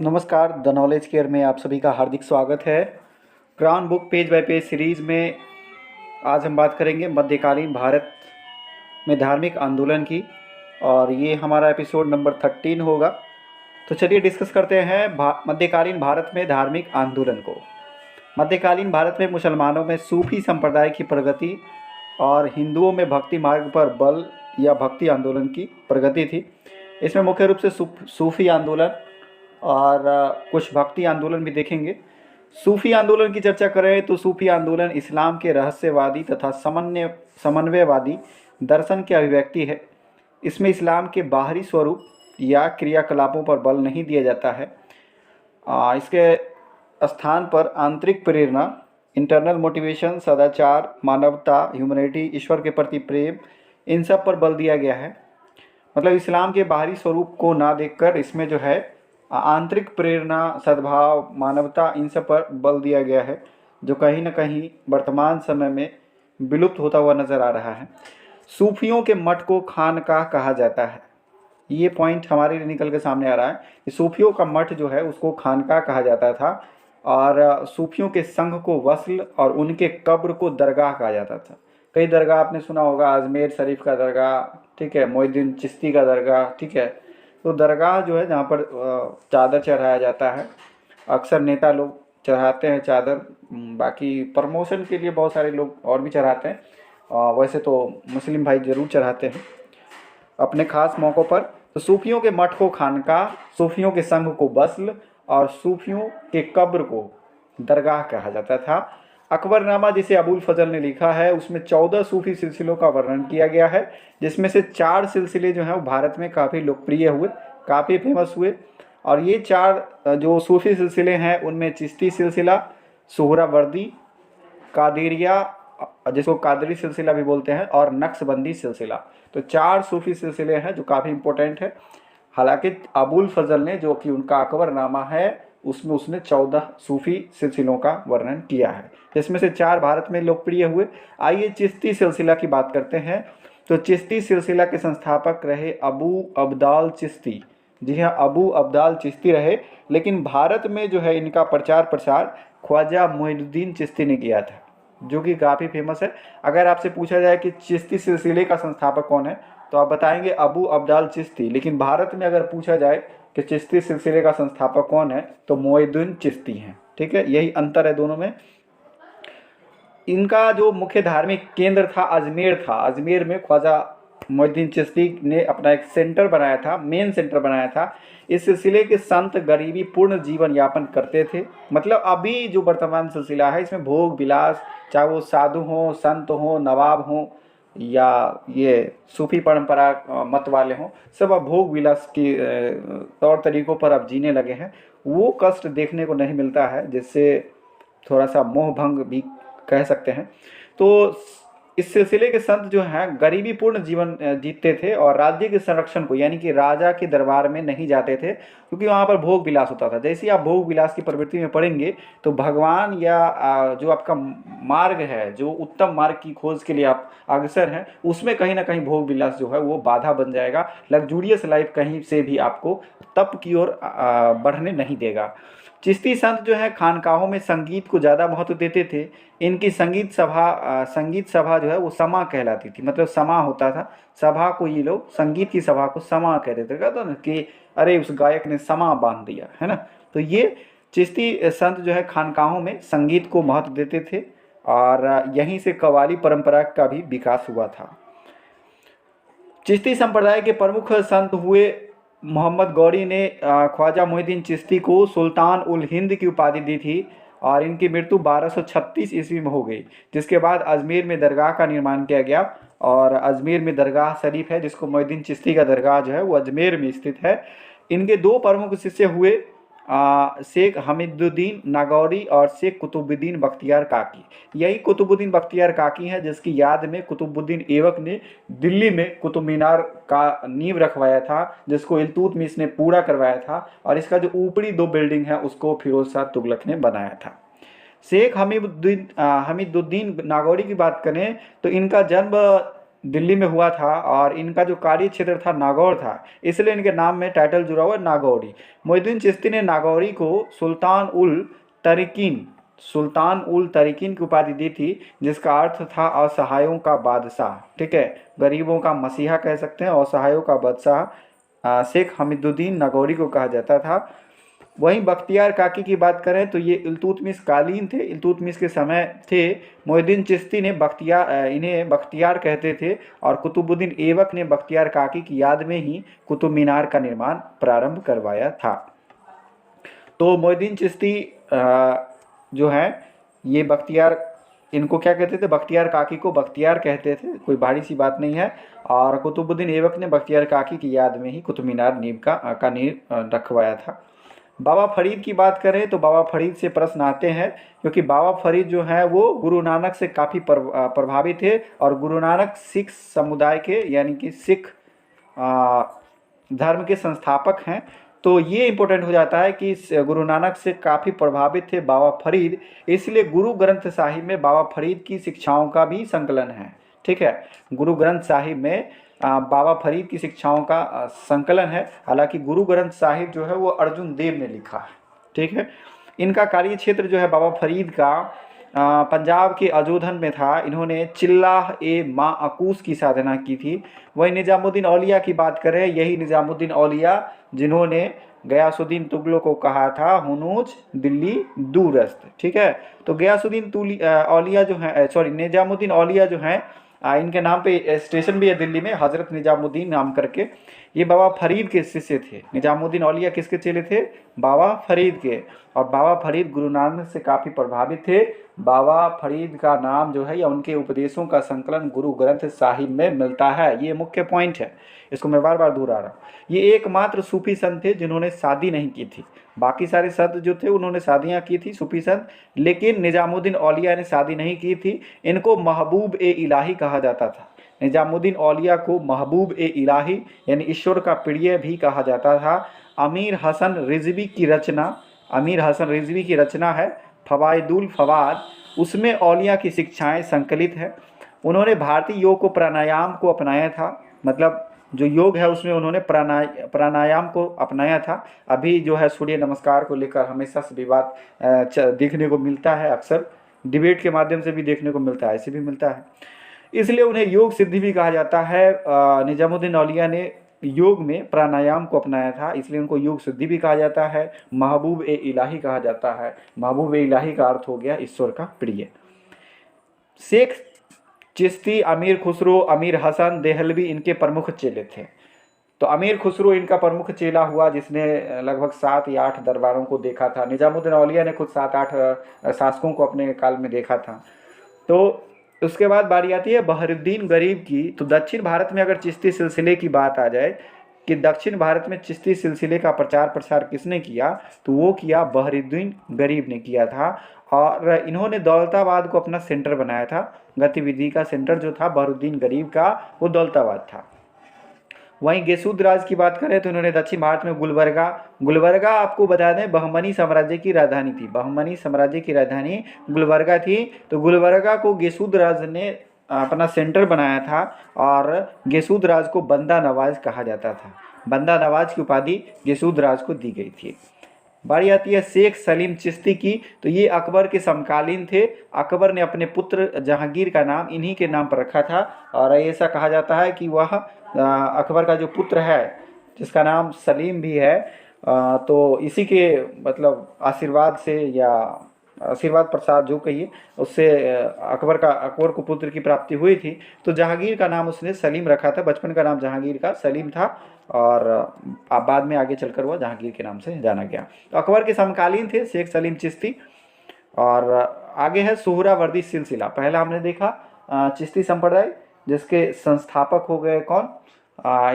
नमस्कार, the knowledge care में आप सभी का हार्दिक स्वागत है। Crown book page bye page series में आज हम बात करेंगे मध्यकालीन भारत में धार्मिक आंदोलन की, और ये हमारा एपिसोड नंबर 13 होगा। तो चलिए डिस्कस करते हैं मध्यकालीन भारत में धार्मिक आंदोलन को। मध्यकालीन भारत में मुसलमानों में सूफी संप्रदाय की प्रगति और हिंदुओं में भक्ति मार्ग पर बल या भक्ति आंदोलन की प्रगति थी। इसमें मुख्य रूप से सूफी आंदोलन और कुछ भक्ति आंदोलन भी देखेंगे। सूफी आंदोलन की चर्चा करें तो सूफी आंदोलन इस्लाम के रहस्यवादी तथा समन्वयवादी दर्शन की अभिव्यक्ति है। इसमें इस्लाम के बाहरी स्वरूप या क्रियाकलापों पर बल नहीं दिया जाता है। इसके स्थान पर आंतरिक प्रेरणा, इंटरनल मोटिवेशन, सदाचार, मानवता, ह्यूमैनिटी, ईश्वर के प्रति प्रेम, इन सब पर बल दिया गया है। मतलब इस्लाम के बाहरी स्वरूप को ना देखकर इसमें जो है आंतरिक प्रेरणा, सद्भाव, मानवता, इन सब पर बल दिया गया है, जो कहीं ना कहीं वर्तमान समय में विलुप्त होता हुआ नज़र आ रहा है। सूफियों के मठ को खानकाह कहा जाता है। ये पॉइंट हमारे लिए निकल के सामने आ रहा है कि सूफियों का मठ जो है उसको खानकाह कहा जाता था, और सूफियों के संघ को वस्ल और उनके कब्र को दरगाह कहा जाता था। कई दरगाह आपने सुना होगा, अजमेर शरीफ का दरगाह, ठीक है, मोइनुद्दीन चिश्ती का दरगाह, ठीक है। तो दरगाह जो है जहाँ पर चादर चढ़ाया जाता है, अक्सर नेता लोग चढ़ाते हैं चादर, बाकी प्रमोशन के लिए बहुत सारे लोग और भी चढ़ाते हैं। वैसे तो मुस्लिम भाई ज़रूर चढ़ाते हैं अपने ख़ास मौक़ों पर। तो सूफियों के मठ को खानकाह, सूफियों के संघ को वस्ल और सूफियों के कब्र को दरगाह कहा जाता था। अकबरनामा जिसे अबुल फजल ने लिखा है उसमें 14 सूफी सिलसिलों का वर्णन किया गया है, जिसमें से 4 सिलसिले जो हैं वो भारत में काफ़ी लोकप्रिय हुए, काफ़ी फेमस हुए। और ये 4 जो सूफी सिलसिले हैं उनमें चिश्ती सिलसिला, सुहरावर्दी, कादिरिया जिसको कादरी सिलसिला भी बोलते हैं, और नक्शबंदी सिलसिला। तो 4 सूफी सिलसिले हैं जो काफ़ी इम्पोर्टेंट है। हालांकि अबुल फजल ने, जो कि उनका अकबरनामा है, उसमें उसने 14 सूफी सिलसिलों का वर्णन किया है, जिसमें से 4 भारत में लोकप्रिय हुए। आइए चिश्ती सिलसिला की बात करते हैं। तो चिश्ती सिलसिला के संस्थापक रहे अबू अब्दाल चिश्ती। जी हाँ, अबू अब्दाल चिश्ती रहे, लेकिन भारत में जो है इनका प्रचार प्रसार ख्वाजा मोइनुद्दीन चिश्ती ने किया था, जो कि काफ़ी फेमस है। अगर आपसे पूछा जाए कि चिश्ती सिलसिले का संस्थापक कौन है तो आप बताएंगे अबू अब्दाल चिश्ती, लेकिन भारत में अगर पूछा जाए कि चिश्ती सिलसिले का संस्थापक कौन है तो मोइनुद्दीन चिश्ती हैं, ठीक है। यही अंतर है दोनों में। इनका जो मुख्य धार्मिक केंद्र था अजमेर था। अजमेर में ख्वाजा मोइनुद्दीन चिश्ती ने अपना एक सेंटर बनाया था, मेन सेंटर बनाया था। इस सिलसिले के संत गरीबी पूर्ण जीवन यापन करते थे। मतलब अभी जो वर्तमान सिलसिला है इसमें भोग विलास, चाहे वो साधु हों, संत हों, नवाब हों, या ये सूफी परंपरा मत वाले हों, सब अब भोग विलास के तौर तरीक़ों पर अब जीने लगे हैं। वो कष्ट देखने को नहीं मिलता है, जिससे थोड़ा सा मोह भंग भी कह सकते हैं। तो इस सिलसिले के संत जो हैं गरीबी पूर्ण जीवन जीते थे, और राज्य के संरक्षण को, यानी कि राजा के दरबार में नहीं जाते थे, क्योंकि वहाँ पर भोग विलास होता था। जैसे ही आप भोग विलास की प्रवृत्ति में पड़ेंगे तो भगवान या जो आपका मार्ग है, जो उत्तम मार्ग की खोज के लिए आप अग्रसर हैं, उसमें कहीं ना कहीं भोग विलास जो है वो बाधा बन जाएगा। लग्जूरियस लाइफ कहीं से भी आपको तप की ओर बढ़ने नहीं देगा। चिश्ती संत जो है खानकाहों में संगीत को ज़्यादा महत्व देते थे। इनकी संगीत सभा जो है वो समा कहलाती थी। मतलब समा होता था, सभा को ये लोग, संगीत की सभा को समा कहते थे। कहते ना कि अरे उस गायक ने समा बांध दिया, है ना। तो ये चिश्ती संत जो है खानकाहों में संगीत को महत्व देते थे, और यहीं से कव्वाली परंपरा का भी विकास हुआ था। चिश्ती संप्रदाय के प्रमुख संत हुए मोहम्मद गौरी ने ख्वाजा मोइनुद्दीन चिश्ती को सुल्तान उल हिंद की उपाधि दी थी, और इनकी मृत्यु 1236 ईस्वी में हो गई, जिसके बाद अजमेर में दरगाह का निर्माण किया गया। और अजमेर में दरगाह शरीफ है, जिसको मोइनुद्दीन चिश्ती का दरगाह जो है वो अजमेर में स्थित है। इनके 2 प्रमुख शिष्य हुए शेख हमीदुद्दीन नागौरी और शेख कुतुबुद्दीन बख्तियार काकी। यही कुतुबुद्दीन बख्तियार काकी हैं जिसकी याद में कुतुबुद्दीन ऐबक ने दिल्ली में कुतुब मीनार का नींव रखवाया था, जिसको इल्तुतमिश ने पूरा करवाया था, और इसका जो ऊपरी 2 बिल्डिंग है उसको फिरोज शाह तुगलक ने बनाया था। शेख हमीदुद्दीन नागौरी की बात करें तो इनका जन्म दिल्ली में हुआ था और इनका जो कार्य क्षेत्र था नागौर था, इसलिए इनके नाम में टाइटल जुड़ा हुआ है नागौरी। मोइनुद्दीन चिश्ती ने नागौरी को सुल्तान उल तरीकीन की उपाधि दी थी, जिसका अर्थ था असहायों का बादशाह। ठीक है, गरीबों का मसीहा कह सकते हैं, असहायों का बादशाह शेख हमीदुद्दीन नागौरी को कहा जाता था। वहीं बख्तियार काकी की बात करें तो ये इल्तुतमिश कालीन थे, इल्तुतमिश के समय थे। मोइनुद्दीन चिश्ती ने इन्हें बख्तियार कहते थे और कुतुबुद्दीन ऐबक ने बख्तियार काकी की याद में ही कुतुब मीनार का निर्माण प्रारंभ करवाया था। तो मोइनुद्दीन चिश्ती जो है ये बख्तियार, इनको क्या कहते थे, बख्तियार काकी को बख्तियार कहते थे, कोई भारी सी बात नहीं है। और कुतुबुद्दीन ऐबक ने बख्तियार काकी की याद में ही कुतुब मीनार नींव रखवाया था। बाबा फरीद की बात करें तो बाबा फरीद से प्रश्न आते हैं, क्योंकि बाबा फरीद जो है वो गुरु नानक से काफ़ी प्रभावित थे और गुरु नानक सिख समुदाय के यानी कि सिख धर्म के संस्थापक हैं। तो ये इम्पोर्टेंट हो जाता है कि गुरु नानक से काफ़ी प्रभावित थे बाबा फरीद, इसलिए गुरु ग्रंथ साहिब में बाबा फरीद की शिक्षाओं का भी संकलन है। ठीक है, गुरु ग्रंथ साहिब में बाबा फरीद की शिक्षाओं का संकलन है। हालांकि गुरु ग्रंथ साहिब जो है वो अर्जुन देव ने लिखा है। ठीक है, इनका कार्य क्षेत्र जो है बाबा फरीद का पंजाब के अजोधन में था। इन्होंने चिल्लाह ए माअकूस की साधना की थी। वहीं निजामुद्दीन औलिया की बात करें, यही निजामुद्दीन औलिया जिन्होंने गयासुद्दीन तुगलक को कहा था हुनूज दिल्ली दूरस्त। ठीक है, तो गयासुद्दीन औलिया जो है, सॉरी निजामुद्दीन औलिया जो हैं, इनके नाम पे स्टेशन भी है दिल्ली में, हज़रत निजामुद्दीन नाम करके। ये बाबा फरीद के शिष्य थे। निजामुद्दीन औलिया किसके चेले थे? बाबा फरीद के। और बाबा फरीद गुरु नानक से काफ़ी प्रभावित थे। बाबा फरीद का नाम जो है या उनके उपदेशों का संकलन गुरु ग्रंथ साहिब में मिलता है। ये मुख्य पॉइंट है, इसको मैं बार बार दोहरा रहा हूँ। ये एकमात्र सूफी संत थे जिन्होंने शादी नहीं की थी। बाकी सारे संत जो थे उन्होंने शादियाँ की थी, सूफी संत, लेकिन निजामुद्दीन औलिया ने शादी नहीं की थी। इनको महबूब ए इलाही कहा जाता था। निजामुद्दीन औलिया को महबूब ए इलाही यानी ईश्वर का प्रिय भी कहा जाता था। अमीर हसन रिजवी की रचना है फवाइदुल फवाद, उसमें औलिया की शिक्षाएं संकलित है। उन्होंने भारतीय योग को प्राणायाम को अपनाया था, मतलब जो योग है उसमें उन्होंने प्राणायाम को अपनाया था। अभी जो है सूर्य नमस्कार को लेकर हमेशा से विवाद देखने को मिलता है, अक्सर डिबेट के माध्यम से भी देखने को मिलता है, ऐसे भी मिलता है, इसलिए उन्हें योग सिद्धि भी कहा जाता है। निजामुद्दीन औलिया ने योग में प्राणायाम को अपनाया था, इसलिए उनको योग सिद्धि भी कहा जाता है। महबूब ए इलाही कहा जाता है। महबूब ए इलाही का अर्थ हो गया ईश्वर का प्रिय। शेख चिश्ती, अमीर खुसरो, अमीर हसन देहलवी इनके प्रमुख चेले थे। तो अमीर खुसरो इनका प्रमुख चेला हुआ, जिसने लगभग 7 या 8 दरबारों को देखा था। निजामुद्दीन औलिया ने खुद 7-8 शासकों को अपने काल में देखा था। तो उसके बाद बारी आती है बहरुद्दीन गरीब की। तो दक्षिण भारत में अगर चिश्ती सिलसिले की बात आ जाए कि दक्षिण भारत में चिश्ती सिलसिले का प्रचार प्रसार किसने किया, तो वो किया बहरुद्दीन गरीब ने किया था। और इन्होंने दौलताबाद को अपना सेंटर बनाया था। गतिविधि का सेंटर जो था बहरुद्दीन गरीब का, वो दौलताबाद था। वहीं गेसूद राज की बात करें तो इन्होंने दक्षिण भारत में गुलबर्गा आपको बता दें बहमनी साम्राज्य की राजधानी थी। बहमनी साम्राज्य की राजधानी गुलबर्गा थी। तो गुलबर्गा को गेसूद राज ने अपना सेंटर बनाया था और गेसूद राज को बंदा नवाज कहा जाता था। बंदा नवाज की उपाधि गेसूद राज को दी गई थी। बारी आती है शेख सलीम चिश्ती की। तो ये अकबर के समकालीन थे। अकबर ने अपने पुत्र जहांगीर का नाम इन्हीं के नाम पर रखा था और ऐसा कहा जाता है कि वह अकबर का जो पुत्र है जिसका नाम सलीम भी है, तो इसी के मतलब आशीर्वाद से या आशीर्वाद प्रसाद जो कहिए उससे अकबर को पुत्र की प्राप्ति हुई थी। तो जहांगीर का नाम उसने सलीम रखा था। बचपन का नाम जहांगीर का सलीम था और बाद में आगे चलकर वह जहांगीर के नाम से जाना गया। तो अकबर के समकालीन थे शेख सलीम चिश्ती। और आगे है सोहरावर्दी सिलसिला। पहला हमने देखा चिश्ती संप्रदाय, जिसके संस्थापक हो गए कौन?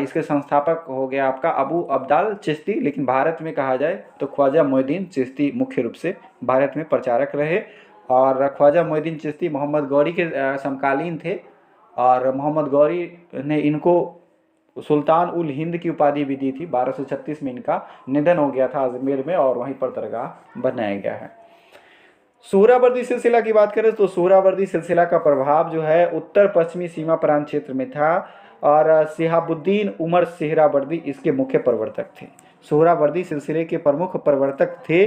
इसके संस्थापक हो गया आपका अबू अब्दाल चिश्ती, लेकिन भारत में कहा जाए तो ख्वाजा मोइनुद्दीन चिश्ती मुख्य रूप से भारत में प्रचारक रहे। और ख्वाजा मोइनुद्दीन चिश्ती मोहम्मद गौरी के समकालीन थे और मोहम्मद गौरी ने इनको सुल्तान उल हिंद की उपाधि भी दी थी। 1236 में इनका निधन हो गया था अजमेर में और वहीं पर दरगाह बनाया गया है। सोहरावर्दी सिलसिला की बात करें तो सोहरावर्दी सिलसिला का प्रभाव जो है उत्तर पश्चिमी सीमा प्रांत क्षेत्र में था और शिहाबुद्दीन उमर सोहरावर्दी इसके मुख्य प्रवर्तक थे। सोहरावर्दी सिलसिले के प्रमुख प्रवर्तक थे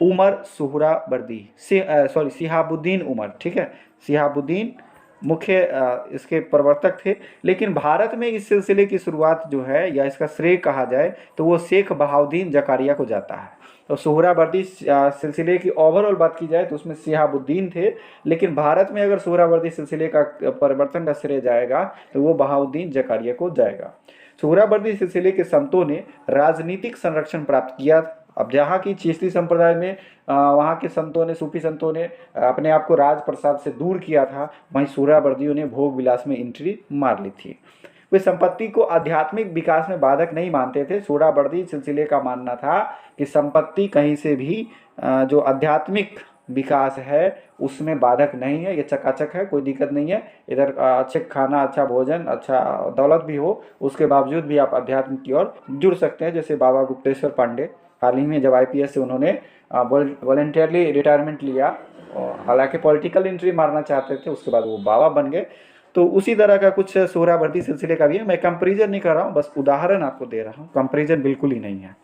उमर सोहरावर्दी सॉरी शिहाबुद्दीन उमर, ठीक है, शिहाबुद्दीन मुख्य इसके प्रवर्तक थे। लेकिन भारत में इस सिलसिले की शुरुआत जो है या इसका श्रेय कहा जाए तो वो शेख बहाउद्दीन जकारिया को जाता है। तो सोहरावर्दी सिलसिले की ओवरऑल बात की जाए तो उसमें शिहाबुद्दीन थे, लेकिन भारत में अगर सोहरावर्दी सिलसिले का परिवर्तन का श्रेय जाएगा तो वो बहाउद्दीन जकारिया को जाएगा। सोहरावर्दी सिलसिले के संतों ने राजनीतिक संरक्षण प्राप्त किया। अब जहाँ की चिश्ती संप्रदाय में वहाँ के संतों ने, सूफी संतों ने अपने आप को राज प्रसाद से दूर किया था, वहीं सोहरावर्दियों ने भोग विलास में एंट्री मार ली थी। वे संपत्ति को आध्यात्मिक विकास में बाधक नहीं मानते थे। सोहरावर्दी सिलसिले का मानना था कि संपत्ति कहीं से भी जो आध्यात्मिक विकास है उसमें बाधक नहीं है, ये चकाचक है, कोई दिक्कत नहीं है। इधर अच्छे खाना, अच्छा भोजन, अच्छा दौलत भी हो, उसके बावजूद भी आप अध्यात्म की ओर जुड़ सकते हैं। जैसे बाबा गुप्तेश्वर पांडे हाल ही में जब IPS से उन्होंने वॉलंटियरली रिटायरमेंट लिया, और हालांकि पॉलिटिकल एंट्री मारना चाहते थे, उसके बाद वो बाबा बन गए। तो उसी तरह का कुछ सोहरावर्दी सिलसिले का भी है। मैं कंपेरिजन नहीं कर रहा हूँ, बस उदाहरण आपको दे रहा हूँ, कंपेरिजन बिल्कुल ही नहीं है।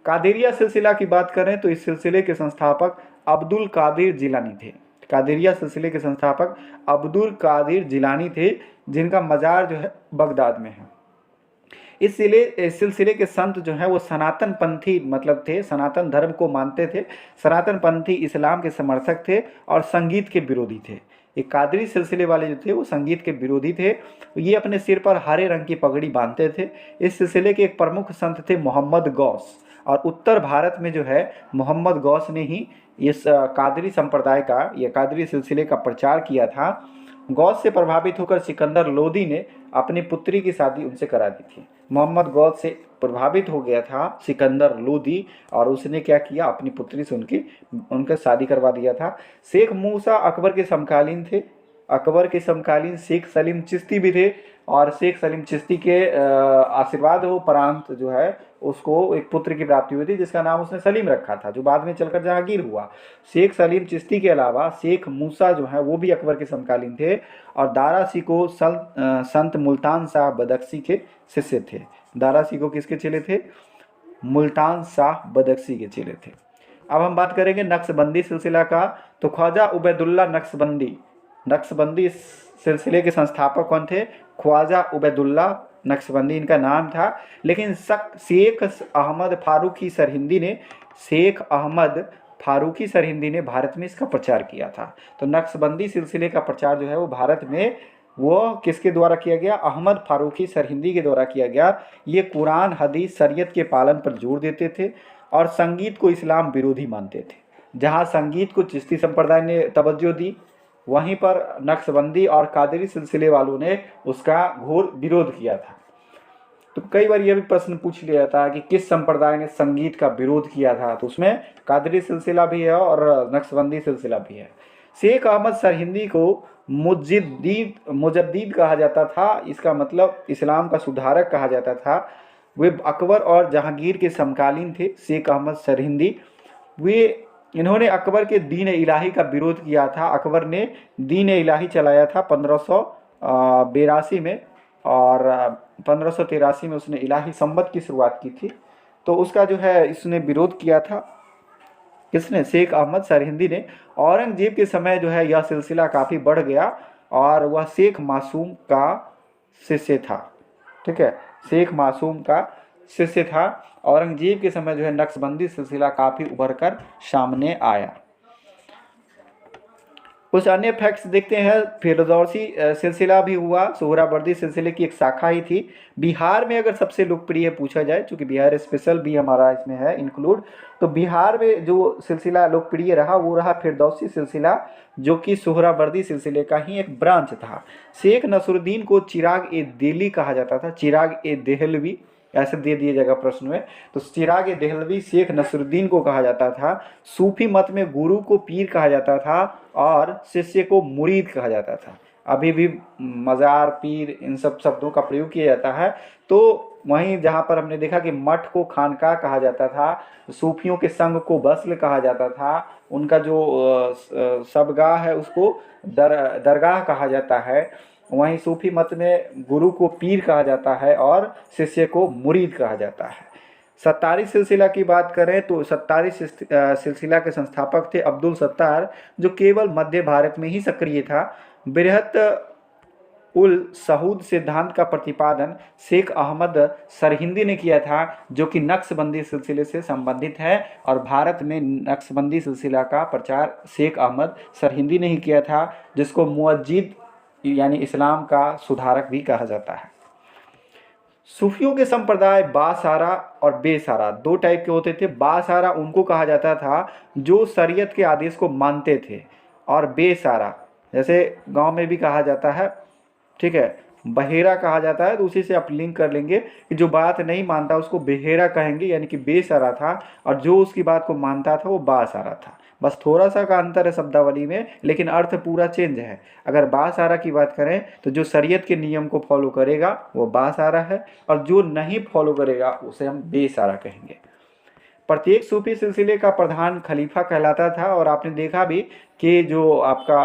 कादिरिया सिलसिला की बात करें तो इस सिलसिले के संस्थापक अब्दुल कादिर जिलानी थे। कादिरिया सिलसिले के संस्थापक अब्दुल कादिर जिलानी थे, जिनका मजार जो है बगदाद में है। इस सिलसिले के संत जो हैं वो सनातन पंथी मतलब थे, सनातन धर्म को मानते थे, सनातन पंथी इस्लाम के समर्थक थे और संगीत के विरोधी थे। ये कादरी सिलसिले वाले जो थे वो संगीत के विरोधी थे। ये अपने सिर पर हरे रंग की पगड़ी बांधते थे। इस सिलसिले के एक प्रमुख संत थे मोहम्मद गौस, और उत्तर भारत में जो है मोहम्मद गौस ने ही इस कादरी संप्रदाय का, ये कादरी सिलसिले का प्रचार किया था। गौस से प्रभावित होकर सिकंदर लोदी ने अपनी पुत्री की शादी उनसे करा दी थी। मोहम्मद गौस से प्रभावित हो गया था सिकंदर लोदी, और उसने क्या किया, अपनी पुत्री से उनका शादी करवा दिया था। शेख मूसा अकबर के समकालीन थे। अकबर के समकालीन शेख सलीम चिश्ती भी थे, और शेख सलीम चिश्ती के आशीर्वाद उपरांत जो है उसको एक पुत्र की प्राप्ति हुई थी, जिसका नाम उसने सलीम रखा था, जो बाद में चलकर जहांगीर हुआ। शेख सलीम चिश्ती के अलावा शेख मूसा जो है वो भी अकबर के समकालीन थे, और दारा सिको संत मुल्तान शाह बदख्शी के शिष्य थे। दारा सिको किसके चेले थे? मुल्तान शाह बदख्शी के चेले थे। अब हम बात करेंगे नक्शबंदी सिलसिला का। तो ख्वाजा उबैदुल्ला नक्शबंदी सिलसिले के संस्थापक कौन थे? ख्वाजा उबैदुल्ला नक्शबंदी इनका नाम था। लेकिन शेख अहमद फारूकी सरहिंदी ने भारत में इसका प्रचार किया था। तो नक्शबंदी सिलसिले का प्रचार जो है वो भारत में वो किसके द्वारा किया गया? अहमद फारूकी सरहिंदी के द्वारा किया गया। ये कुरान, हदीस, शरीयत के पालन पर जोर देते थे और संगीत को इस्लाम विरोधी मानते थे। जहाँ संगीत को चिश्ती संप्रदाय ने तवज्जो दी, वहीं पर नक्शबंदी और कादरी सिलसिले वालों ने उसका घोर विरोध किया था। तो कई बार यह भी प्रश्न पूछ लिया जाता है कि किस संप्रदाय ने संगीत का विरोध किया था, तो उसमें कादरी सिलसिला भी है और नक्शबंदी सिलसिला भी है। शेख अहमद सरहिंदी को मुजद्दीद कहा जाता था, इसका मतलब इस्लाम का सुधारक कहा जाता था। वे अकबर और जहांगीर के समकालीन थे। शेख अहमद सरहिंदी इन्होंने अकबर के दीन इलाही का विरोध किया था। अकबर ने दीन इलाही चलाया था 1582 में, और 1583 में उसने इलाही संवत की शुरुआत की थी। तो उसका जो है इसने विरोध किया था। किसने? शेख अहमद सरहिंदी ने। औरंगजेब के समय जो है यह सिलसिला काफ़ी बढ़ गया और वह शेख मासूम का शिष्य था। ठीक है, शेख मासूम का शिष्य था। औरंगजेब के समय जो है नक्शबंदी सिलसिला काफ़ी उभर कर सामने आया। कुछ अन्य फैक्ट्स देखते हैं। फिरदौसी सिलसिला भी हुआ, सोहरावर्दी सिलसिले की एक शाखा ही थी। बिहार में अगर सबसे लोकप्रिय पूछा जाए, चूँकि बिहार स्पेशल भी हमारा इसमें है इंक्लूड, तो बिहार में जो सिलसिला लोकप्रिय रहा वो रहा फिरदौसी सिलसिला, जो कि सोहरावर्दी सिलसिले का ही एक ब्रांच था। शेख नसरुद्दीन को चिराग ए दिल्ली कहा जाता था, चिराग ए देहलवी ऐसे दे दिए जाएगा प्रश्न में। तो चिराग ए देहलवी शेख नसरुद्दीन को कहा जाता था। सूफी मत में गुरु को पीर कहा जाता था और शिष्य को मुरीद कहा जाता था। अभी भी मज़ार, पीर, इन सब शब्दों का प्रयोग किया जाता है। तो वहीं जहाँ पर हमने देखा कि मठ को खानका कहा जाता था, सूफियों के संघ को वस्ल कहा जाता था, उनका जो शबगाह है उसको दरगाह कहा जाता है। वहीं सूफी मत में गुरु को पीर कहा जाता है और शिष्य को मुरीद कहा जाता है। सत्तारी सिलसिला की बात करें तो सत्तारी सिलसिला के संस्थापक थे अब्दुल सत्तार, जो केवल मध्य भारत में ही सक्रिय था। बृहत उल सहूद सिद्धांत का प्रतिपादन शेख अहमद सरहिंदी ने किया था, जो कि नक्शबंदी सिलसिले से संबंधित है, और भारत में नक्शबंदी सिलसिला का प्रचार शेख अहमद सरहिंदी ने ही किया था, जिसको मुअज्जिद यानी इस्लाम का सुधारक भी कहा जाता है। सूफियों के संप्रदाय बासारा और बेसारा दो टाइप के होते थे। बासारा उनको कहा जाता था जो शरीयत के आदेश को मानते थे, और बेसारा जैसे गांव में भी कहा जाता है, ठीक है, बहेरा कहा जाता है, तो उसी से आप लिंक कर लेंगे कि जो बात नहीं मानता उसको बेहेरा कहेंगे, यानी कि बेसारा था, और जो उसकी बात को मानता था वो बासारा था। बस थोड़ा सा का अंतर है शब्दावली में, लेकिन अर्थ पूरा चेंज है। अगर बासारा की बात करें तो जो शरीयत के नियम को फॉलो करेगा वो बासारा है, और जो नहीं फॉलो करेगा उसे हम बेसारा कहेंगे। प्रत्येक सूफी सिलसिले का प्रधान खलीफा कहलाता था, और आपने देखा भी कि जो आपका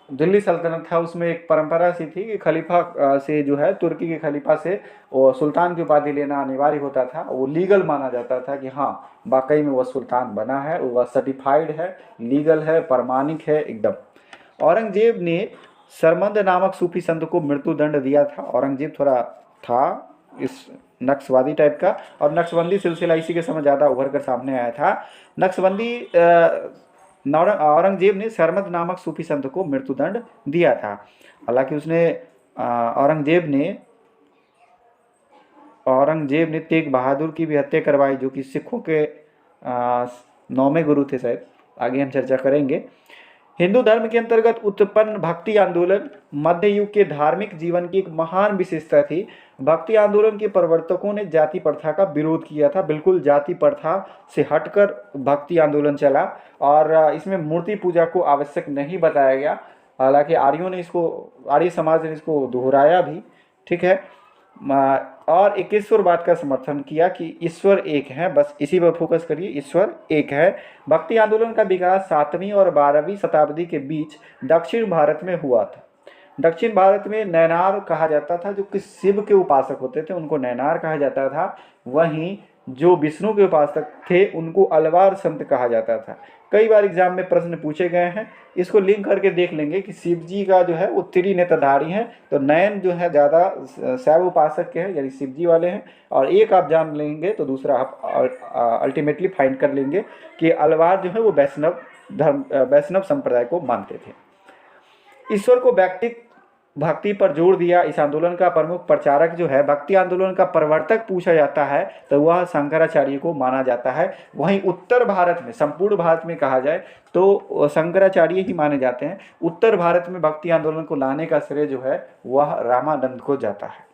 दिल्ली सल्तनत था उसमें एक परंपरा सी थी कि खलीफा से जो है, तुर्की के खलीफा से वो सुल्तान की उपाधि लेना अनिवार्य होता था। वो लीगल माना जाता था कि हाँ वाकई में वह सुल्तान बना है, वह सर्टिफाइड है, लीगल है, प्रमाणिक है एकदम। औरंगजेब ने सरमंद नामक सूफी संत को मृत्युदंड दिया था। औरंगजेब थोड़ा था इस नक्शवादी टाइप का, और नक्शबंदी सिलसिला इसी के समय ज़्यादा उभर कर सामने आया था। नक्शबंदी औरंगजेब ने सरमद नामक सूफी संत को मृत्युदंड दिया था। हालांकि उसने औरंगजेब ने तेग बहादुर की भी हत्या करवाई, जो कि सिखों के 9वें गुरु थे शायद, आगे हम चर्चा करेंगे। हिंदू धर्म के अंतर्गत उत्पन्न भक्ति आंदोलन मध्य युग के धार्मिक जीवन की एक महान विशेषता थी। भक्ति आंदोलन के प्रवर्तकों ने जाति प्रथा का विरोध किया था। बिल्कुल जाति प्रथा से हटकर भक्ति आंदोलन चला, और इसमें मूर्ति पूजा को आवश्यक नहीं बताया गया। हालांकि आर्य समाज ने इसको दोहराया भी, ठीक है, और एकेश्वरवाद का समर्थन किया कि ईश्वर एक है, बस इसी पर फोकस करिए, ईश्वर एक है। भक्ति आंदोलन का विकास 7वीं और 12वीं शताब्दी के बीच दक्षिण भारत में हुआ था। दक्षिण भारत में नैनार कहा जाता था, जो कि शिव के उपासक होते थे उनको नैनार कहा जाता था। वहीं जो विष्णु के उपासक थे उनको अलवार संत कहा जाता था। कई बार एग्जाम में प्रश्न पूछे गए हैं, इसको लिंक करके देख लेंगे कि शिव जी का जो है वो त्रिनेत्रधारी हैं, तो नयन जो है ज़्यादा शैव उपासक के हैं, यानी शिव जी वाले हैं, और एक आप जान लेंगे तो दूसरा आप अल्टीमेटली फाइंड कर लेंगे कि अलवार जो है वो वैष्णव संप्रदाय को मानते थे। ईश्वर को व्यक्तिगत भक्ति पर जोर दिया। इस आंदोलन का प्रमुख प्रचारक जो है, भक्ति आंदोलन का प्रवर्तक पूछा जाता है तो वह शंकराचार्य को माना जाता है। वहीं उत्तर भारत में, संपूर्ण भारत में कहा जाए तो शंकराचार्य ही माने जाते हैं। उत्तर भारत में भक्ति आंदोलन को लाने का श्रेय जो है वह रामानंद को जाता है।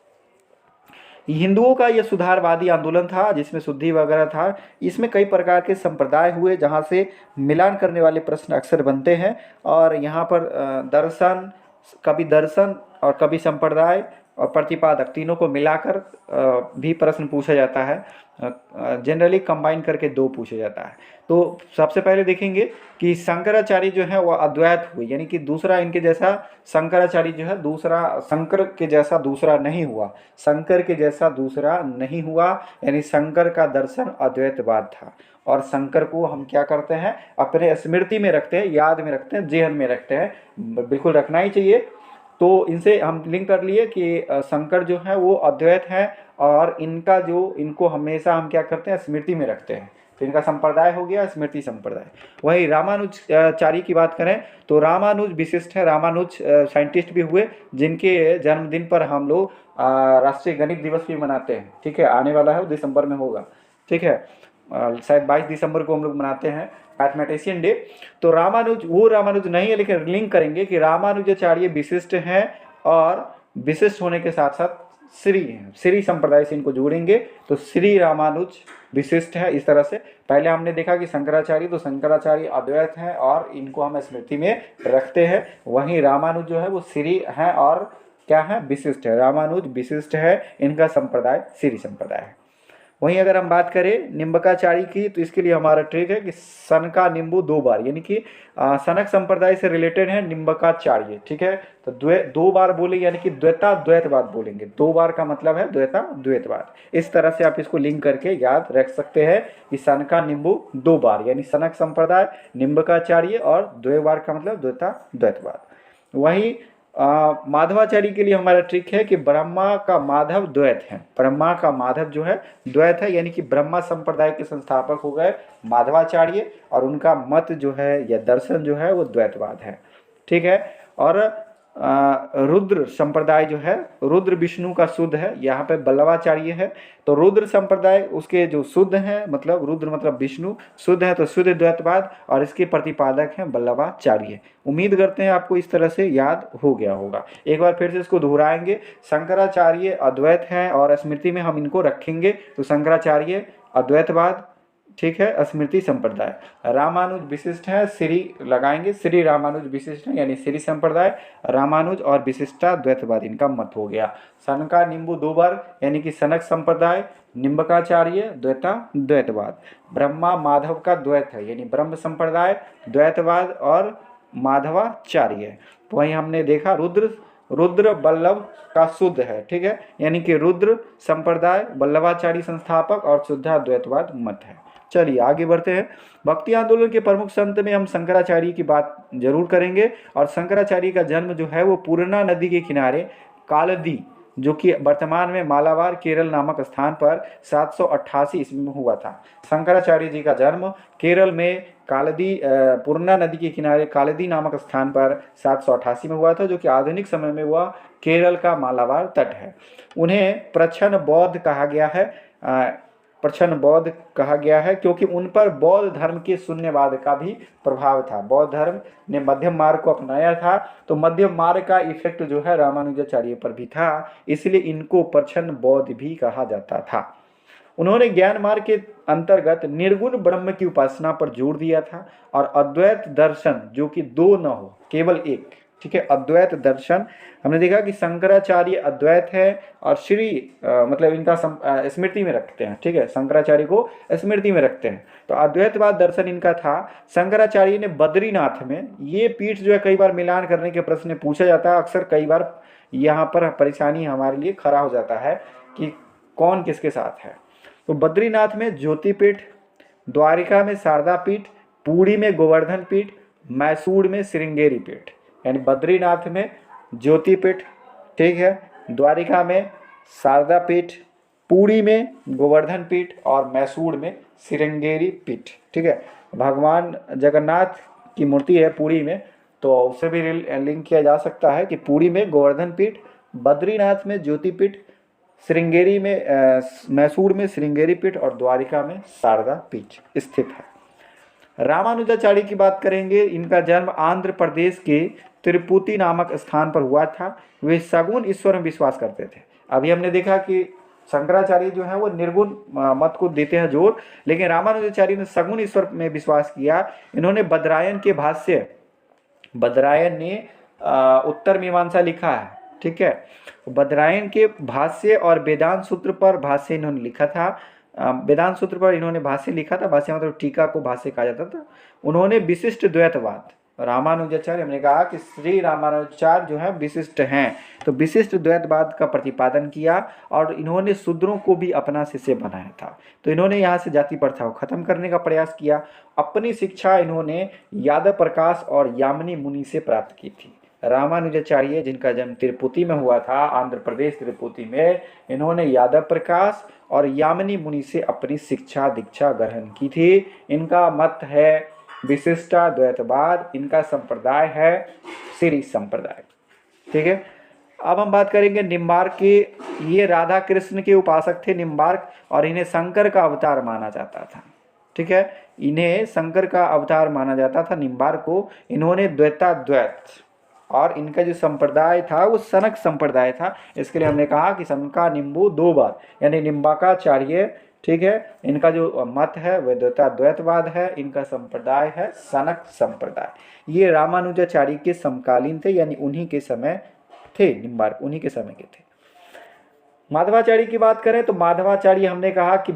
हिंदुओं का यह सुधारवादी आंदोलन था जिसमें शुद्धि वगैरह था। इसमें कई प्रकार के संप्रदाय हुए, जहाँ से मिलान करने वाले प्रश्न अक्सर बनते हैं, और यहाँ पर कभी दर्शन और कभी संप्रदाय और प्रतिपादक तीनों को मिलाकर भी प्रश्न पूछा जाता है। जनरली कंबाइन करके 2 पूछा जाता है। तो सबसे पहले देखेंगे कि शंकराचार्य जो है वह अद्वैत हुए, यानी कि दूसरा इनके जैसा शंकराचार्य जो है दूसरा शंकर के जैसा दूसरा नहीं हुआ, शंकर के जैसा दूसरा नहीं हुआ, यानी शंकर का दर्शन अद्वैतवाद था। और शंकर को हम क्या करते हैं, अपने स्मृति में रखते हैं, याद में रखते हैं, जेहन में रखते हैं, बिल्कुल रखना ही चाहिए। तो इनसे हम लिंक कर लिए कि शंकर जो है वो अद्वैत है, और इनको हमेशा हम क्या करते हैं, स्मृति में रखते हैं। तो इनका संप्रदाय हो गया स्मृति संप्रदाय। वही रामानुजाचार्य की बात करें तो रामानुज विशिष्ट है। रामानुज साइंटिस्ट भी हुए, जिनके जन्मदिन पर हम लोग राष्ट्रीय गणित दिवस भी मनाते हैं, ठीक है, आने वाला है, वो दिसंबर में होगा, ठीक है, शायद 22 दिसंबर को हम लोग मनाते हैं मैथमेटिशियन डे। तो वो रामानुज नहीं है, लेकिन लिंक करेंगे कि रामानुजाचार्य विशिष्ट हैं, और विशिष्ट होने के साथ साथ श्री हैं, श्री संप्रदाय से इनको जोड़ेंगे तो श्री रामानुज विशिष्ट है। इस तरह से पहले हमने देखा कि शंकराचार्य, तो शंकराचार्य अद्वैत हैं और इनको हम स्मृति में रखते हैं। वहीं रामानुज जो है वो श्री हैं और क्या है, विशिष्ट है। रामानुज विशिष्ट है, इनका संप्रदाय श्री संप्रदाय है। वहीं अगर हम बात करें निम्बकाचार्य की, तो इसके लिए हमारा ट्रिक है कि सन का निम्बू 2 बार, यानी कि सनक संप्रदाय से रिलेटेड है निम्बकाचार्य, ठीक है। तो 2 बार बोले यानी कि द्वैता द्वैतवाद बोलेंगे। 2 बार का मतलब है द्वैता द्वैतवाद। इस तरह से आप इसको लिंक करके याद रख सकते हैं कि सन का निम्बू 2 बार, यानी सनक संप्रदाय, निम्बकाचार्य, और 2 बार का मतलब द्वैता द्वैतवाद। वहीं माधवाचार्य के लिए हमारा ट्रिक है कि ब्रह्मा का माधव द्वैत है। ब्रह्मा का माधव जो है द्वैत है, यानी कि ब्रह्मा संप्रदाय के संस्थापक हो गए माधवाचार्य, और उनका मत जो है या दर्शन जो है वो द्वैतवाद है, ठीक है। और रुद्र संप्रदाय जो है, रुद्र विष्णु का शुद्ध है, यहाँ पे बल्लवाचार्य है। तो रुद्र संप्रदाय उसके जो शुद्ध हैं, मतलब रुद्र मतलब विष्णु, शुद्ध है तो शुद्ध द्वैतवाद, और इसके प्रतिपादक हैं बल्लवाचार्य। उम्मीद करते हैं आपको इस तरह से याद हो गया होगा। एक बार फिर से इसको दोहराएंगे। शंकराचार्य अद्वैत हैं और स्मृति में हम इनको रखेंगे, तो शंकराचार्य अद्वैतवाद, ठीक है, स्मृति संप्रदाय। रामानुज विशिष्ट है, श्री लगाएंगे, श्री रामानुज विशिष्ट है, यानी श्री संप्रदाय, रामानुज और विशिष्टा द्वैतवाद इनका मत हो गया। सन का निम्बू 2 बार, यानी कि सनक संप्रदाय, निम्बकाचार्य, द्वैता द्वैतवाद। ब्रह्मा माधव का द्वैत है, यानी ब्रह्म संप्रदाय, द्वैतवाद और माधवाचार्य। तो वहीं हमने देखा रुद्र बल्लभ का शुद्ध है, ठीक है, यानी कि रुद्र संप्रदाय, बल्लभाचार्य संस्थापक और शुद्धा द्वैतवाद मत है। चलिए आगे बढ़ते हैं। भक्ति आंदोलन के प्रमुख संत में हम शंकराचार्य की बात जरूर करेंगे। और शंकराचार्य का जन्म जो है वो पूर्णा नदी के किनारे कालदी, जो कि वर्तमान में मालाबार केरल नामक स्थान पर 788 ईस्वी में हुआ था। शंकराचार्य जी का जन्म केरल में कालदी, पूर्णा नदी के किनारे कालदी नामक स्थान पर 788 में हुआ था, जो कि आधुनिक समय में वह केरल का मालाबार तट है। उन्हें प्रच्छन्न बौद्ध कहा गया है, प्रच्छन्न बौद्ध कहा गया है क्योंकि उन पर बौद्ध धर्म के शून्यवाद का भी प्रभाव था। बौद्ध धर्म ने मध्यम मार्ग को अपनाया था, तो मध्यम मार्ग का इफेक्ट जो है रामानुजाचार्य पर भी था, इसलिए इनको प्रच्छन्न बौद्ध भी कहा जाता था। उन्होंने ज्ञान मार्ग के अंतर्गत निर्गुण ब्रह्म की उपासना पर जोर दिया था, और अद्वैत दर्शन जो कि 2 न हो, केवल एक, ठीक है, अद्वैत दर्शन। हमने देखा कि शंकराचार्य अद्वैत है और श्री मतलब इनका स्मृति में रखते हैं, ठीक है, शंकराचार्य को स्मृति में रखते हैं, तो अद्वैतवाद दर्शन इनका था। शंकराचार्य ने बद्रीनाथ में, ये पीठ जो है कई बार मिलान करने के प्रश्न पूछा जाता है, अक्सर कई बार यहाँ पर परेशानी हमारे लिए खड़ा हो जाता है कि कौन किसके साथ है। तो बद्रीनाथ में ज्योतिपीठ, द्वारिका में शारदा पीठ, पुरी में गोवर्धन पीठ, मैसूर में श्रृंगेरी पीठ, यानी बद्रीनाथ में ज्योतिपीठ, ठीक है, द्वारिका में शारदा पीठ, पुरी में गोवर्धन पीठ और मैसूर में श्रृंगेरी पीठ, ठीक है। भगवान जगन्नाथ की मूर्ति है पुरी में, तो उससे भी लिंक किया जा सकता है कि पुरी में गोवर्धन पीठ, बद्रीनाथ में ज्योतिपीठ, श्रृंगेरी में मैसूर में श्रृंगेरी पीठ और द्वारिका में शारदा पीठ स्थित है। रामानुजाचार्य की बात करेंगे। इनका जन्म आंध्र प्रदेश के तिरुपति नामक स्थान पर हुआ था। वे सगुण ईश्वर में विश्वास करते थे। अभी हमने देखा कि शंकराचार्य जो है वो निर्गुण मत को देते हैं जोर, लेकिन रामानुजाचार्य ने सगुण ईश्वर में विश्वास किया। इन्होंने बदरायन के भाष्य, बदरायन ने उत्तर मीमांसा लिखा है, ठीक है, बदरायन के भाष्य और वेदांत सूत्र पर भाष्य इन्होंने लिखा था। वेदांत सूत्र पर इन्होंने भाष्य लिखा था, भाष्य मतलब टीका को भाष्य कहा जाता था। उन्होंने विशिष्ट द्वैतवाद, रामानुजाचार्य, हमने कहा कि श्री रामानुजाचार्य जो है विशिष्ट हैं, तो विशिष्ट द्वैतवाद का प्रतिपादन किया और इन्होंने शूद्रों को भी अपना शिष्य बनाया था। तो इन्होंने यहाँ से जाति प्रथा को खत्म करने का प्रयास किया। अपनी शिक्षा इन्होंने यादव प्रकाश और यामिनी मुनि से प्राप्त की थी। रामानुजाचार्य जिनका जन्म तिरुपति में हुआ था, आंध्र प्रदेश तिरुपति में, इन्होंने यादव प्रकाश और यामिनी मुनि से अपनी शिक्षा दीक्षा ग्रहण की थी। इनका मत है विशिष्टा द्वैतवाद, इनका संप्रदाय है श्री संप्रदाय, ठीक है। अब हम बात करेंगे निम्बार्क की। ये राधा कृष्ण के उपासक थे निम्बार्क, और इन्हें शंकर का अवतार माना जाता था, ठीक है, इन्हें शंकर का अवतार माना जाता था निम्बार्क को। इन्होंने द्वैताद्वैत, और इनका जो संप्रदाय था वो सनक संप्रदाय था। इसके लिए हमने कहा कि सन का निम्बू 2 बार, यानी निम्बाकाचार्य, ठीक है, इनका जो मत है वह द्वैतवाद है। इनका संप्रदाय है सनक संप्रदाय। ये रामानुजाचार्य के समकालीन थे, यानी उन्हीं के समय थे निम्बार्क, उन्हीं के समय के थे। माधवाचार्य की बात करें तो माधवाचार्य हमने कहा कि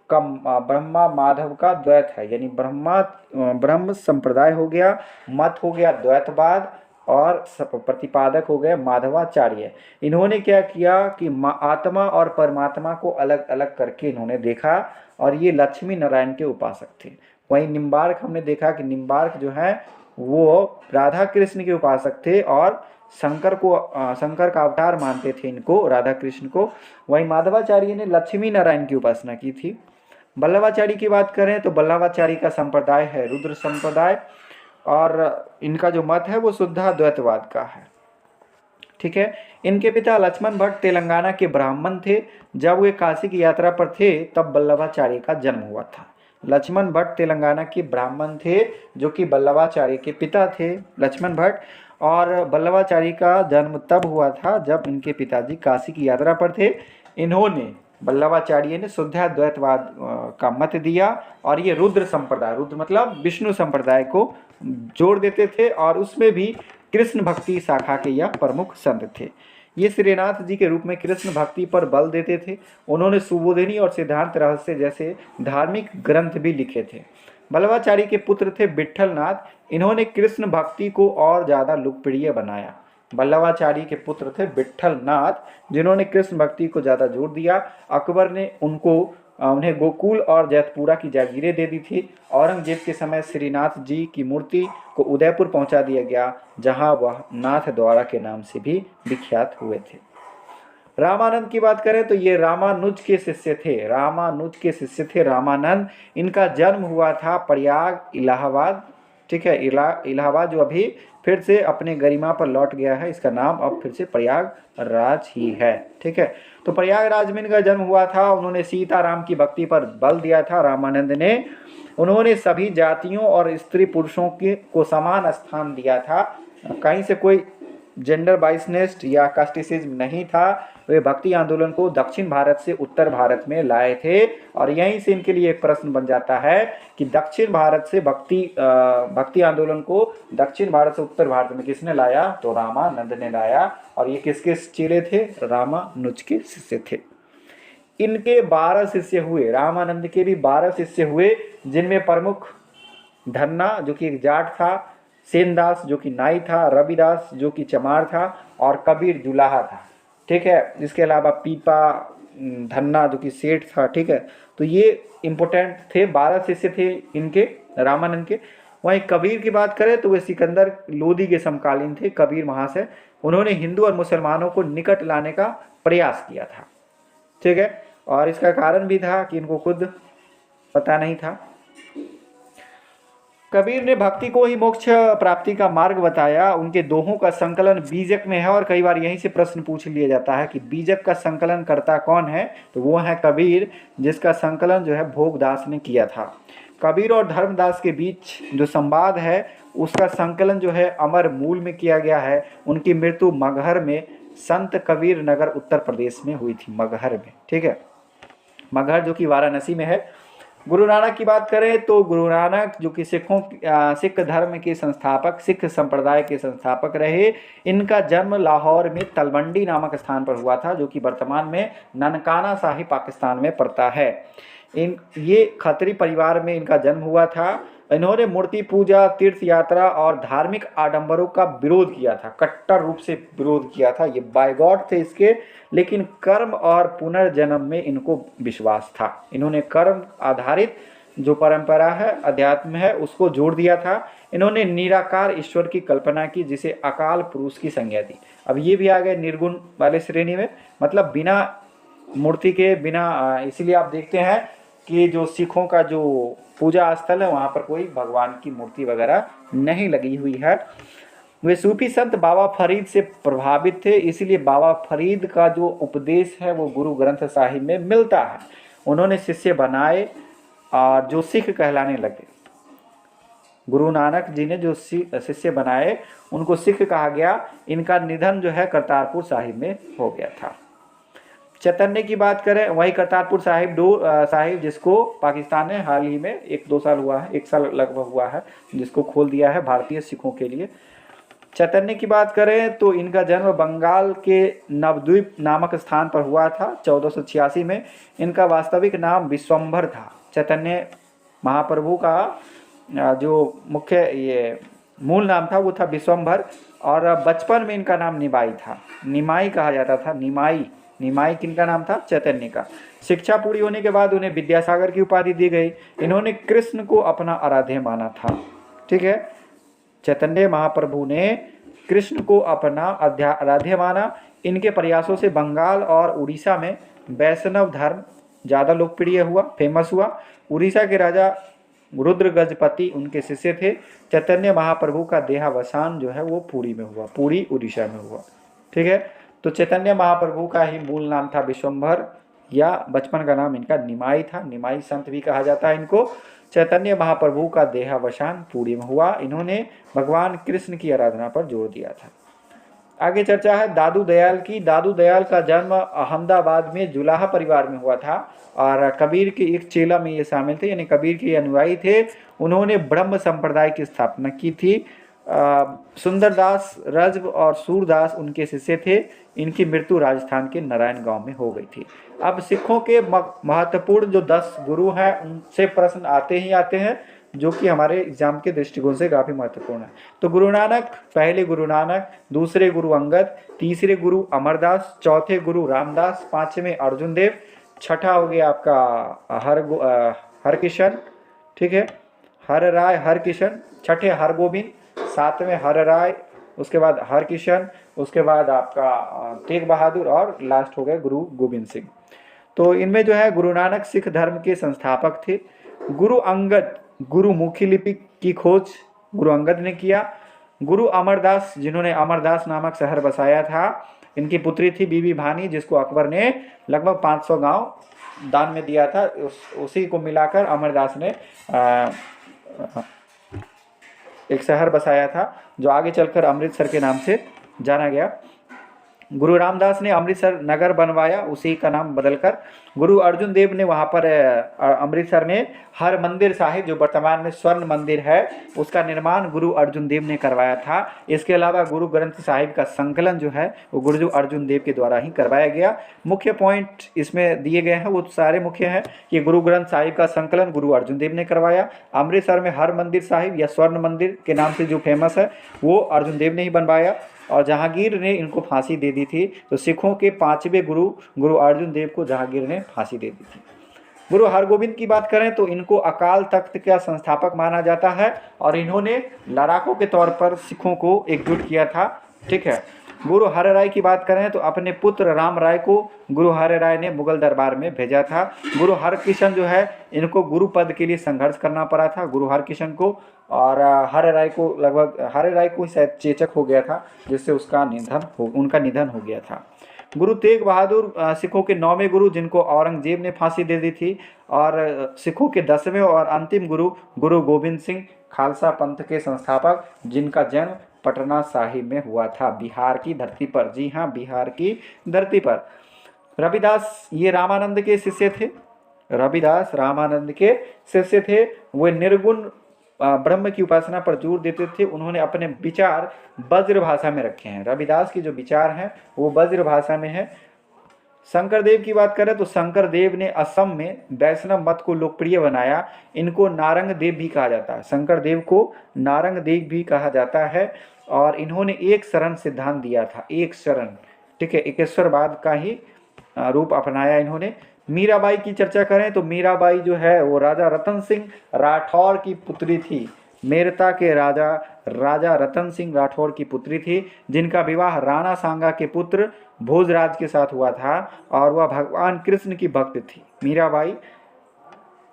ब्रह्मा माधव का द्वैत है, यानी ब्रह्म संप्रदाय हो गया, मत हो गया द्वैतवाद, और प्रतिपादक हो गए माधवाचार्य। इन्होंने क्या किया कि आत्मा और परमात्मा को अलग अलग करके इन्होंने देखा, और ये लक्ष्मी नारायण के उपासक थे। वहीं निम्बार्क हमने देखा कि निम्बार्क जो है वो राधा कृष्ण के उपासक थे और शंकर का अवतार मानते थे इनको, राधा कृष्ण को। वहीं माधवाचार्य ने लक्ष्मी नारायण की उपासना की थी। बल्लभाचार्य की बात करें तो बल्लभाचार्य का संप्रदाय है रुद्र संप्रदाय, और इनका जो मत है वो शुद्धाद्वैतवाद का है। ठीक है। इनके पिता लक्ष्मण भट्ट तेलंगाना के ब्राह्मण थे। जब वे काशी की यात्रा पर थे तब बल्लभाचार्य का जन्म हुआ था। लक्ष्मण भट्ट तेलंगाना के ब्राह्मण थे जो कि बल्लभाचार्य के पिता थे लक्ष्मण भट्ट, और बल्लभाचार्य का जन्म तब हुआ था जब इनके पिताजी काशी की यात्रा पर थे। इन्होंने बल्लभाचार्य ने शुद्धाद्वैतवाद का मत दिया, और ये रुद्र संप्रदाय, रुद्र मतलब विष्णु संप्रदाय को जोड़ देते थे, और उसमें भी कृष्ण भक्ति शाखा के यह प्रमुख संत थे। ये श्रीनाथ जी के रूप में कृष्ण भक्ति पर बल देते थे। उन्होंने सुबोधिनी और सिद्धांत रहस्य जैसे धार्मिक ग्रंथ भी लिखे थे। बल्लभाचार्य के पुत्र थे विट्ठलनाथ। इन्होंने कृष्ण भक्ति को और ज़्यादा लोकप्रिय बनाया। बल्लभाचार्य के पुत्र थे विट्ठलनाथ, जिन्होंने कृष्ण भक्ति को ज़्यादा जोर दिया। अकबर ने उन्हें गोकुल और जैतपुरा की जागीरें दे दी थी। औरंगजेब के समय श्रीनाथ जी की मूर्ति को उदयपुर पहुंचा दिया गया, जहां वह नाथ द्वारा के नाम से भी विख्यात हुए थे। रामानंद की बात करें तो ये रामानुज के शिष्य थे। रामानंद, इनका जन्म हुआ था प्रयाग, इलाहाबाद। ठीक है, इलाहाबाद जो अभी फिर से अपने गरिमा पर लौट गया है, इसका नाम अब फिर से प्रयागराज ही है। ठीक है, तो प्रयागराज में इनका जन्म हुआ था। उन्होंने सीताराम की भक्ति पर बल दिया था रामानंद ने। उन्होंने सभी जातियों और स्त्री पुरुषों को समान स्थान दिया था। कहीं से कोई जेंडर बाइसनेस या कास्टिसिज्म नहीं था। वे भक्ति आंदोलन को दक्षिण भारत से उत्तर भारत में लाए थे, और यहीं से इनके लिए एक प्रश्न बन जाता है कि दक्षिण भारत से भक्ति आंदोलन को दक्षिण भारत से उत्तर भारत में किसने लाया? तो रामानंद ने लाया। और ये किसके चेले थे? रामानुज के शिष्य थे। इनके 12 शिष्य हुए, रामानंद के भी 12 शिष्य हुए, जिनमें प्रमुख धन्ना जो कि एक जाट था, सेनदास जो कि नाई था, रविदास जो कि चमार था, और कबीर जुलाहा था। ठीक है, इसके अलावा पीपा धन्ना जो कि सेठ था। ठीक है, तो ये इंपॉर्टेंट थे, 12 शिष्य थे इनके रामानंद के। वहीं कबीर की बात करें तो वे सिकंदर लोदी के समकालीन थे। कबीर महाशय, उन्होंने हिंदू और मुसलमानों को निकट लाने का प्रयास किया था। ठीक है, और इसका कारण भी था कि इनको खुद पता नहीं था। कबीर ने भक्ति को ही मोक्ष प्राप्ति का मार्ग बताया। उनके दोहों का संकलन बीजक में है, और कई बार यहीं से प्रश्न पूछ लिया जाता है कि बीजक का संकलन करता कौन है? तो वो है कबीर, जिसका संकलन जो है भोगदास ने किया था। कबीर और धर्मदास के बीच जो संवाद है उसका संकलन जो है अमर मूल में किया गया है। उनकी मृत्यु मगहर में, संत कबीर नगर उत्तर प्रदेश में हुई थी, मगहर में। ठीक है, मगहर जो कि वाराणसी में है। गुरु नानक की बात करें तो गुरु नानक जो कि सिख धर्म के संस्थापक, सिख संप्रदाय के संस्थापक रहे। इनका जन्म लाहौर में तलवंडी नामक स्थान पर हुआ था, जो कि वर्तमान में ननकाना साहिब पाकिस्तान में पड़ता है। ये खत्री परिवार में इनका जन्म हुआ था। इन्होंने मूर्ति पूजा, तीर्थ यात्रा और धार्मिक आडंबरों का विरोध किया था, कट्टर रूप से विरोध किया था। ये बायगॉड थे इसके, लेकिन कर्म और पुनर्जन्म में इनको विश्वास था। इन्होंने कर्म आधारित जो परंपरा है, अध्यात्म है, उसको जोड़ दिया था। इन्होंने निराकार ईश्वर की कल्पना की, जिसे अकाल पुरुष की संज्ञा दी। अब ये भी आ गए निर्गुण वाले श्रेणी में, मतलब बिना मूर्ति के, बिना, इसलिए आप देखते हैं कि जो सिखों का जो पूजा स्थल है वहाँ पर कोई भगवान की मूर्ति वगैरह नहीं लगी हुई है। वे सूफी संत बाबा फरीद से प्रभावित थे, इसलिए बाबा फरीद का जो उपदेश है वो गुरु ग्रंथ साहिब में मिलता है। उन्होंने शिष्य बनाए और जो सिख कहलाने लगे। गुरु नानक जी ने जो शिष्य बनाए उनको सिख कहा गया। इनका निधन जो है करतारपुर साहिब में हो गया था। चैतन्य की बात करें, वही करतारपुर साहिब जिसको पाकिस्तान ने हाल ही में 1-2 साल हुआ है, 1 साल लगभग हुआ है, जिसको खोल दिया है भारतीय सिखों के लिए। चैतन्य की बात करें तो इनका जन्म बंगाल के नवद्वीप नामक स्थान पर हुआ था 1486 में। इनका वास्तविक नाम विश्वंभर था। चैतन्य महाप्रभु का जो मुख्य ये मूल नाम था वो था विश्वंभर, और बचपन में इनका नाम निमाई था। निमाई कहा जाता था, निमाई। निमाई किनका नाम था? चैतन्य का। शिक्षा पूरी होने के बाद उन्हें विद्यासागर की उपाधि दी गई। इन्होंने कृष्ण को अपना आराध्य माना था। ठीक है, चैतन्य महाप्रभु ने कृष्ण को अपना आराध्य माना। इनके प्रयासों से बंगाल और उड़ीसा में वैष्णव धर्म ज़्यादा लोकप्रिय हुआ, फेमस हुआ। उड़ीसा के राजा रुद्र गजपति उनके शिष्य थे। चैतन्य महाप्रभु का देहावसान जो है वो पुरी में हुआ, पुरी उड़ीसा में हुआ। ठीक है, तो चैतन्य महाप्रभु का ही मूल नाम था विश्वंभर, या बचपन का नाम इनका निमाई था। निमाई संत भी कहा जाता है इनको। चैतन्य महाप्रभु का देहावसान पुरी में हुआ। इन्होंने भगवान कृष्ण की आराधना पर जोर दिया था। आगे चर्चा है दादू दयाल की। दादू दयाल का जन्म अहमदाबाद में जुलाहा परिवार में हुआ था, और कबीर के एक चेला में ये शामिल थे, यानी कबीर के अनुयायी थे। उन्होंने ब्रह्म संप्रदाय की स्थापना की थी। सुंदरदास, रज्ब और सूरदास उनके शिष्य थे। इनकी मृत्यु राजस्थान के नारायण गांव में हो गई थी। अब सिखों के महत्वपूर्ण जो 10 गुरु हैं उनसे प्रश्न आते ही आते हैं, जो कि हमारे एग्जाम के दृष्टिकोण से काफ़ी महत्वपूर्ण है। तो गुरु नानक, पहले गुरु नानक, दूसरे गुरु अंगद, तीसरे गुरु अमरदास, चौथे गुरु रामदास, पांचवें अर्जुन देव, छठा हो गया आपका हरकिशन। ठीक है, हर राय हरकिशन, छठे हरगोविंद, सातवें हर राय, उसके बाद हरकिशन, उसके बाद आपका तेग बहादुर, और लास्ट हो गए गुरु गोविंद सिंह। तो इनमें जो है गुरु नानक सिख धर्म के संस्थापक थे। गुरु अंगद गुरुमुखी लिपि की खोज गुरु अंगद ने किया। गुरु अमरदास, जिन्होंने अमरदास नामक शहर बसाया था, इनकी पुत्री थी बीबी भानी, जिसको अकबर ने लगभग 500 गांव दान में दिया था। उसी को मिलाकर अमरदास ने एक शहर बसाया था, जो आगे चलकर अमृतसर के नाम से जाना गया। गुरु रामदास ने अमृतसर नगर बनवाया, उसी का नाम बदलकर। गुरु अर्जुन देव ने वहाँ पर अमृतसर में हर मंदिर साहिब, जो वर्तमान में स्वर्ण मंदिर है, उसका निर्माण गुरु अर्जुन देव ने करवाया था। इसके अलावा गुरु ग्रंथ साहिब का संकलन जो है वो गुरु अर्जुन देव के द्वारा ही करवाया गया। मुख्य पॉइंट इसमें दिए गए हैं, वो सारे मुख्य हैं कि गुरु ग्रंथ साहिब का संकलन गुरु अर्जुन देव ने करवाया। अमृतसर में हर मंदिर साहिब या स्वर्ण मंदिर के नाम से जो फेमस है वो अर्जुन देव ने ही बनवाया, और जहांगीर ने इनको फांसी दे दी थी। तो सिखों के 5वें गुरु गुरु अर्जुन देव को जहांगीर ने फांसी दे दी थी। गुरु हरगोविंद की बात करें तो इनको अकाल तख्त का संस्थापक माना जाता है, और इन्होंने लड़ाकों के तौर पर सिखों को एकजुट किया था। ठीक है, गुरु हर राय की बात करें तो अपने पुत्र राम राय को गुरु हर राय ने मुगल दरबार में भेजा था। गुरु हरकिशन जो है, इनको गुरु पद के लिए संघर्ष करना पड़ा था गुरु हरकिशन को, और हर राय को लगभग हर राय को शायद चेचक हो गया था, जिससे उनका निधन हो गया था। गुरु तेग बहादुर सिखों के 9वें गुरु, जिनको औरंगजेब ने फांसी दे दी थी, और सिखों के 10वें और अंतिम गुरु गुरु गोविंद सिंह, खालसा पंथ के संस्थापक, जिनका जन्म पटना साहिब में हुआ था, बिहार की धरती पर। जी हाँ, बिहार की धरती पर। रविदास ये रामानंद के शिष्य थे। रविदास रामानंद के शिष्य थे। वे निर्गुण ब्रह्म की उपासना पर जोर देते थे। उन्होंने अपने विचार वज्र भाषा में रखे हैं। रविदास की जो विचार हैं वो वज्र भाषा में है। शंकर देव की बात करें तो शंकर देव ने असम में वैष्णव मत को लोकप्रिय बनाया। इनको नारंग देव भी कहा जाता है। शंकर देव को नारंग देव भी कहा जाता है, और इन्होंने एक शरण सिद्धांत दिया था। एक शरण, ठीक है, एकेश्वरवाद का ही रूप अपनाया इन्होंने। मीराबाई की चर्चा करें तो मीराबाई जो है वो राजा रतन सिंह राठौर की पुत्री थी। मेरता के राजा रतन सिंह राठौर की पुत्री थी, जिनका विवाह राणा सांगा के पुत्र भोजराज के साथ हुआ था, और वह भगवान कृष्ण की भक्त थी मीराबाई।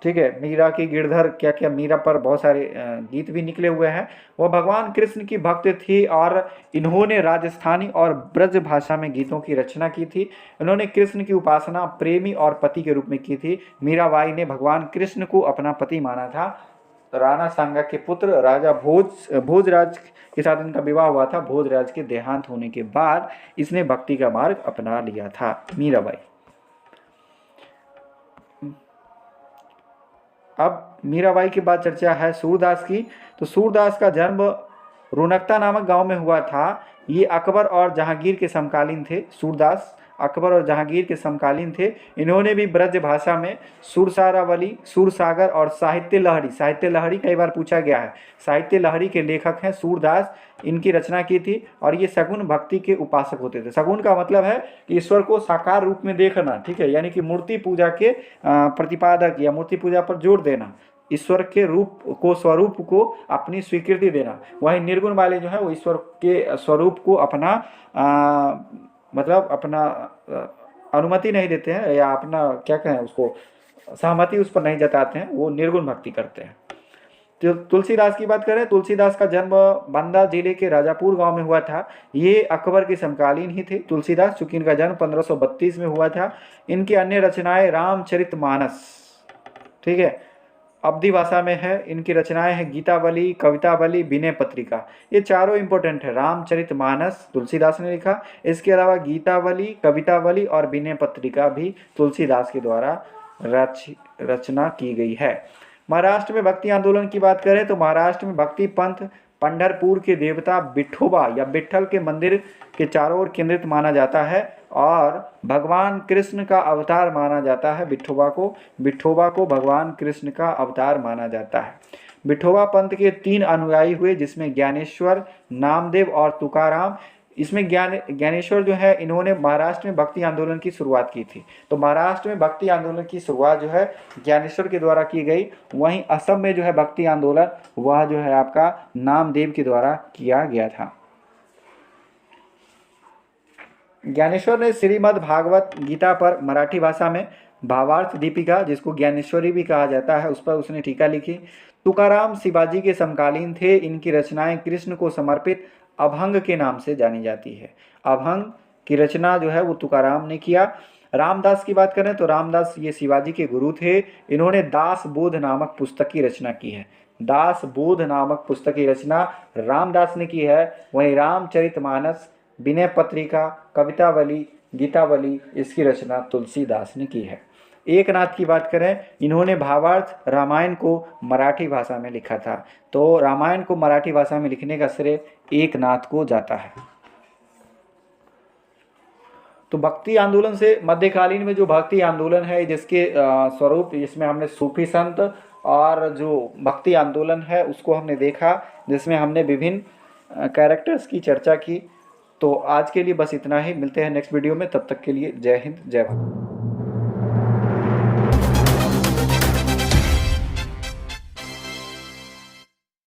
ठीक है, मीरा की गिरधर क्या क्या, मीरा पर बहुत सारे गीत भी निकले हुए हैं। वह भगवान कृष्ण की भक्त थी, और इन्होंने राजस्थानी और ब्रज भाषा में गीतों की रचना की थी। इन्होंने कृष्ण की उपासना प्रेमी और पति के रूप में की थी। मीराबाई ने भगवान कृष्ण को अपना पति माना था। राणा सांगा के पुत्र राजा भोजराज के साथ इनका विवाह हुआ था। भोजराज के देहांत होने के बाद इसने भक्ति का मार्ग अपना लिया था, मीराबाई। अब मीराबाई के बाद चर्चा है सूरदास की। तो सूरदास का जन्म रोनकता नामक गांव में हुआ था। ये अकबर और जहांगीर के समकालीन थे। सूरदास अकबर और जहांगीर के समकालीन थे। इन्होंने भी ब्रज भाषा में सुरसारावली, सूरसागर और साहित्य लहरी कई बार पूछा गया है। साहित्य लहरी के लेखक हैं सूरदास, इनकी रचना की थी। और ये सगुन भक्ति के उपासक होते थे। सगुन का मतलब है कि ईश्वर को साकार रूप में देखना, ठीक है, यानी कि मूर्ति पूजा के प्रतिपादक या मूर्ति पूजा पर जोर देना, ईश्वर के रूप को, स्वरूप को अपनी स्वीकृति देना। वहीं निर्गुण वाले जो है वो ईश्वर के स्वरूप को अपना मतलब अपना अनुमति नहीं देते हैं, या अपना क्या कहें उसको, सहमति उस पर नहीं जताते हैं, वो निर्गुण भक्ति करते हैं। तो तुलसीदास की बात करें, तुलसीदास का जन्म बांदा जिले के राजापुर गांव में हुआ था। ये अकबर के समकालीन ही थे तुलसीदास, चूंकि इनका जन्म 1532 में हुआ था। इनकी अन्य रचनाएं रामचरितमानस, ठीक है, अवधी भाषा में है। इनकी रचनाएं हैं गीतावली, कवितावली, विनय पत्रिका। ये चारों इंपॉर्टेंट है। रामचरितमानस तुलसीदास ने लिखा, इसके अलावा गीतावली, कवितावली और विनय पत्रिका भी तुलसीदास के द्वारा रचना की गई है। महाराष्ट्र में भक्ति आंदोलन की बात करें तो महाराष्ट्र में भक्ति पंथ पंढरपुर के देवता विठोबा या विठल के मंदिर के चारों ओर केंद्रित माना जाता है और भगवान कृष्ण का अवतार माना जाता है। विठोबा को भगवान कृष्ण का अवतार माना जाता है। विठोबा पंथ के 3 अनुयायी हुए, जिसमें ज्ञानेश्वर, नामदेव और तुकाराम। इसमें ज्ञानेश्वर जो है, इन्होंने महाराष्ट्र में भक्ति आंदोलन की शुरुआत की थी। तो महाराष्ट्र में भक्ति आंदोलन की शुरुआत जो है ज्ञानेश्वर के द्वारा की गई। वहीं असम में जो है भक्ति आंदोलन, वह जो है आपका नामदेव के द्वारा किया गया था। ज्ञानेश्वर ने श्रीमद् भागवत गीता पर मराठी भाषा में भावार्थ दीपिका, जिसको ज्ञानेश्वरी भी कहा जाता है, उस पर उसने टीका लिखी। तुकाराम शिवाजी के समकालीन थे। इनकी रचनाएं कृष्ण को समर्पित अभंग के नाम से जानी जाती है। अभंग की रचना जो है वो तुकाराम ने किया। रामदास की बात करें तो रामदास ये शिवाजी के गुरु थे। इन्होंने दास बोध नामक पुस्तक की रचना की है। दास बोध नामक पुस्तक की रचना रामदास ने की है। वहीं रामचरितमानस, विनय पत्रिका, कवितावली, गीतावली, इसकी रचना तुलसीदास ने की है। एकनाथ की बात करें, इन्होंने भावार्थ रामायण को मराठी भाषा में लिखा था। तो रामायण को मराठी भाषा में लिखने का श्रेय एकनाथ को जाता है। तो भक्ति आंदोलन से मध्यकालीन में जो भक्ति आंदोलन है, जिसके स्वरूप, जिसमें हमने सूफी संत और जो भक्ति आंदोलन है उसको हमने देखा, जिसमें हमने विभिन्न कैरेक्टर्स की चर्चा की। तो आज के लिए बस इतना ही। मिलते हैं नेक्स्ट वीडियो में, तब तक के लिए जय हिंद, जय भारत।